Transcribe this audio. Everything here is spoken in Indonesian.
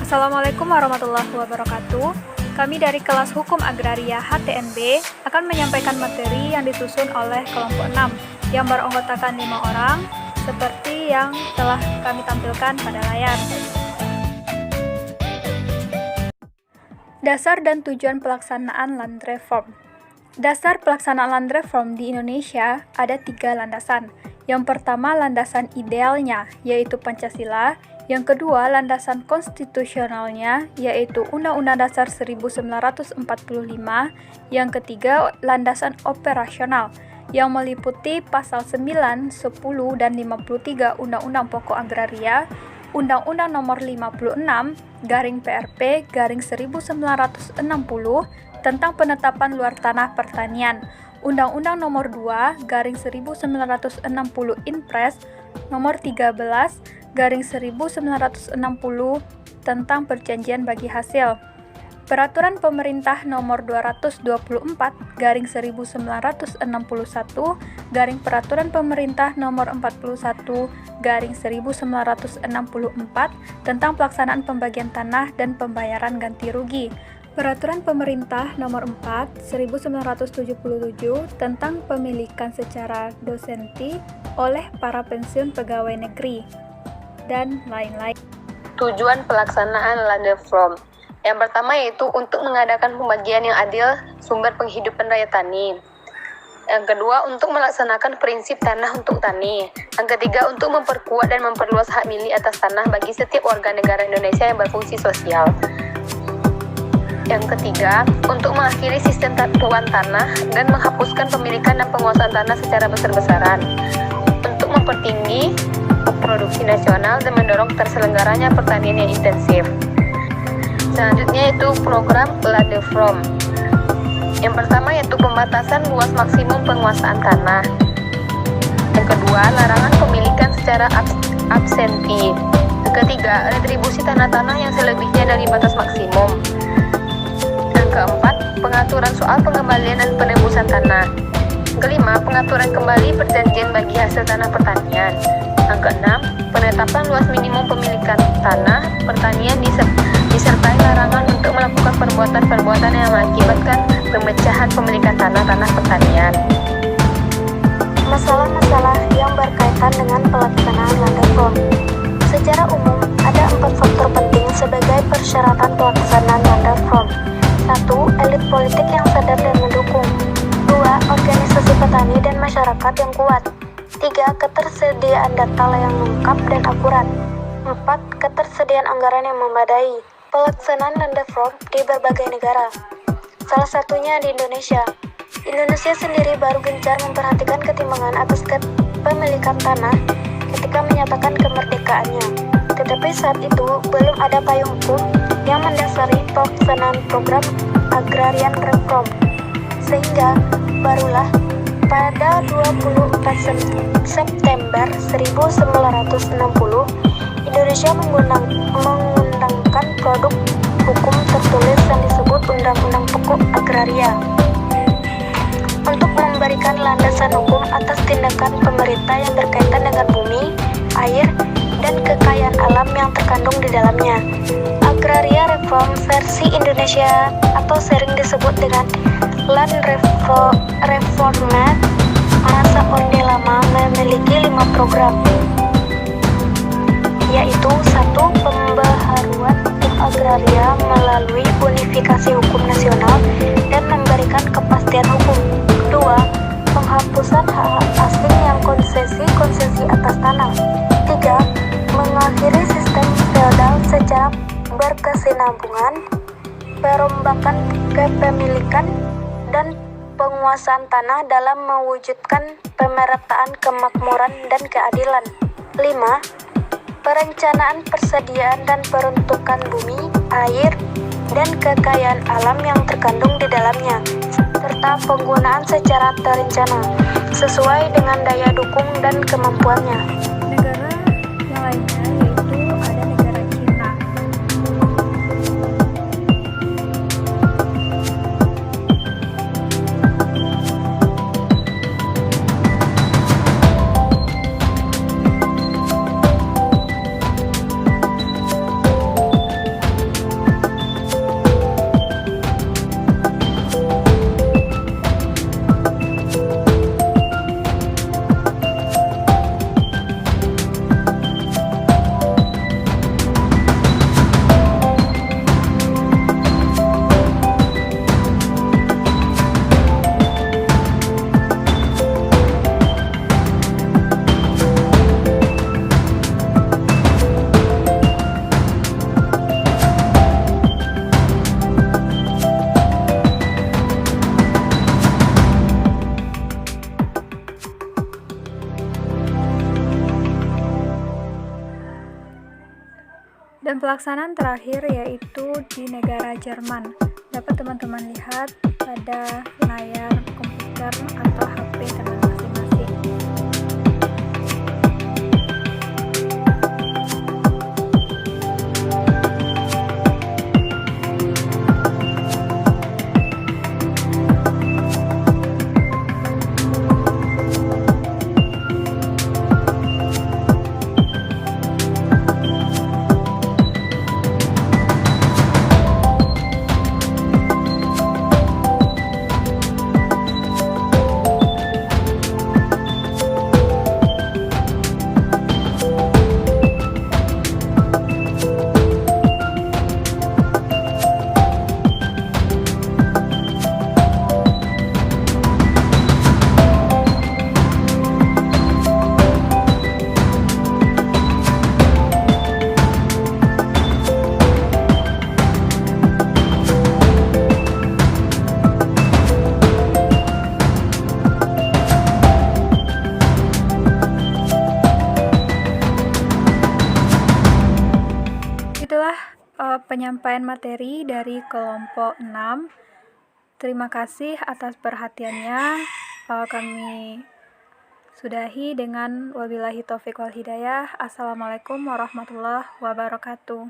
Assalamualaikum warahmatullahi wabarakatuh. Kami dari kelas Hukum Agraria HTNB akan menyampaikan materi yang disusun oleh kelompok 6 yang beranggotakan 5 orang seperti yang telah kami tampilkan pada layar. Dasar dan tujuan pelaksanaan land reform. Dasar pelaksanaan land reform di Indonesia ada 3 landasan. Yang pertama, landasan idealnya, yaitu Pancasila. Yang kedua, landasan konstitusionalnya, yaitu Undang-Undang Dasar 1945. Yang ketiga, landasan operasional, yang meliputi pasal 9, 10, dan 53 Undang-Undang Pokok Agraria, Undang-Undang Nomor 56/PRP/1960 tentang penetapan luar tanah pertanian, Undang-Undang Nomor 2/1960 Inpres Nomor 13/1960 tentang perjanjian bagi hasil, Peraturan Pemerintah Nomor 224/1961 Peraturan Pemerintah Nomor 41/1964 tentang pelaksanaan pembagian tanah dan pembayaran ganti rugi, Peraturan Pemerintah Nomor 4/1977 tentang pemilikan secara dosenti oleh para pensiun pegawai negeri, dan lain-lain. Tujuan pelaksanaan land reform. Yang pertama yaitu untuk mengadakan pembagian yang adil sumber penghidupan rakyat tani. Yang kedua, untuk melaksanakan prinsip tanah untuk tani. Yang ketiga, untuk memperkuat dan memperluas hak milik atas tanah bagi setiap warga negara Indonesia yang berfungsi sosial. Yang ketiga, untuk mengakhiri sistem tuan tanah dan menghapuskan pemilikan dan penguasaan tanah secara besar-besaran. Untuk mempertinggi produksi nasional dan mendorong terselenggaranya pertanian yang intensif. Selanjutnya yaitu program land reform. Yang pertama yaitu pembatasan luas maksimum penguasaan tanah. Yang kedua, larangan pemilikan secara absenti. Yang ketiga, retribusi tanah-tanah yang selebihnya dari batas maksimum. Yang keempat, pengaturan soal pengembalian dan penembusan tanah. Yang kelima, pengaturan kembali perjanjian bagi hasil tanah pertanian. Yang keenam, penetapan luas minimum pemilikan tanah pertanian disertai larangan untuk melakukan perbuatan-perbuatan yang mengakibatkan pemecahan pemilikan tanah pertanian. Masalah-masalah yang berkaitan dengan pelaksanaan land reform. Secara umum, ada 4 faktor penting sebagai persyaratan pelaksanaan land reform. 1. Elit politik yang sadar dan mendukung. 2. Organisasi petani dan masyarakat yang kuat. 3. Ketersediaan data yang lengkap dan akurat. 4. Ketersediaan anggaran yang memadai. Pelaksanaan land reform di berbagai negara, salah satunya di Indonesia. Indonesia sendiri baru gencar memperhatikan ketimbangan atas kepemilikan tanah ketika menyatakan kemerdekaannya. Tetapi saat itu belum ada payung hukum yang mendasari pelaksanaan program agrarian reform. Sehingga barulah pada 24 September 1960 Indonesia mengundangkan produk hukum tertulis yang disebut Undang-Undang Pokok Agraria untuk memberikan landasan hukum atas tindakan pemerintah yang berkaitan dengan bumi, air, dan kekayaan alam yang terkandung di dalamnya. Agraria Reform versi Indonesia atau sering disebut dengan Land Reforma masa Orde Lama memiliki 5 program, yaitu 1. Pembaharuan hukum agraria melalui unifikasi hukum nasional dan memberikan kepastian hukum. 2. Penghapusan hak asing yang konsesi atas tanah. 3. Mengakhiri sistem feodal secara berkesinambungan, perombakan kepemilikan dan penguasaan tanah dalam mewujudkan pemerataan kemakmuran dan keadilan. 5. Perencanaan persediaan dan peruntukan bumi, air, dan kekayaan alam yang terkandung di dalamnya, serta penggunaan secara terencana, sesuai dengan daya dukung dan kemampuannya. Negara yang lainnya yaitu ada negara Cina. Dan pelaksanaan terakhir yaitu di negara Jerman. Dapat teman-teman lihat pada layar komputer atau HP teman masing-masing. Itulah penyampaian materi dari kelompok 6. Terima kasih atas perhatiannya. Kami sudahi dengan wabillahi taufiq wal hidayah. Assalamualaikum warahmatullahi wabarakatuh.